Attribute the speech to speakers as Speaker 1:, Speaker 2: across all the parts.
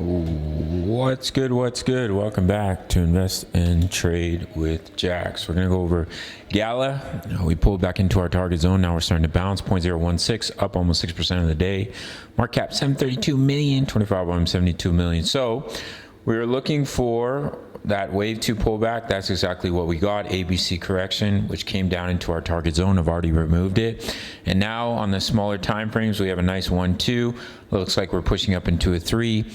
Speaker 1: What's good? Welcome back to Invest and Trade with Jax. We're going to go over Gala. We pulled back into our target zone. Now we're starting to bounce 0.016, up almost 6% of the day. Market cap 732 million, 25 volume 72 million. So we're looking for that wave 2 pullback. That's exactly what we got. ABC correction, which came down into our target zone. I've already removed it. And now on the smaller time frames, we have a nice 1-2. Looks like we're pushing up into a 3.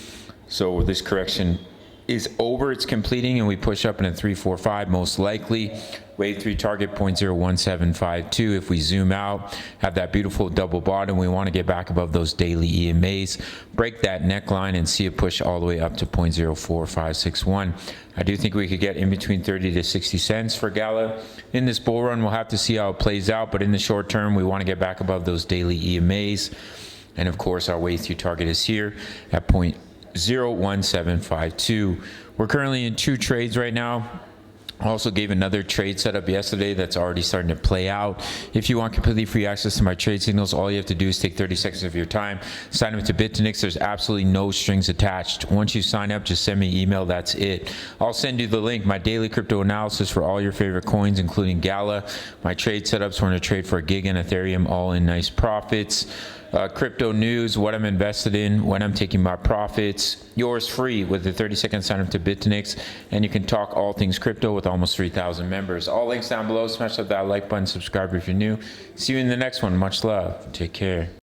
Speaker 1: So this correction is over, it's completing, and we push up in a 3-4-5 most likely. Wave 3 target 0.01752. If we zoom out, have that beautiful double bottom, we want to get back above those daily EMAs, break that neckline and see it push all the way up to 0.04561. I do think we could get in between 30 to 60 cents for Gala. In this bull run, we'll have to see how it plays out, but in the short term, we want to get back above those daily EMAs. And of course, our wave 3 target is here at 0.01752. We're currently in 2 trades right now. I also gave another trade setup yesterday that's already starting to play out. If you want completely free access to my trade signals, all you have to do is take 30 seconds of your time, sign up to BITUNIX. There's absolutely no strings attached. Once you sign up, just send me an email. That's it. I'll send you the link, my daily crypto analysis for all your favorite coins, including Gala, my trade setups. We're going to trade for a gig and Ethereum, all in nice profits. Crypto news, what I'm invested in, when I'm taking my profits. Yours free with the 30-second sign up to BITUNIX, and you can talk all things crypto with almost 3,000 members. All links down below. Smash up that like button, subscribe if you're new. See you in the next one. Much love. Take care.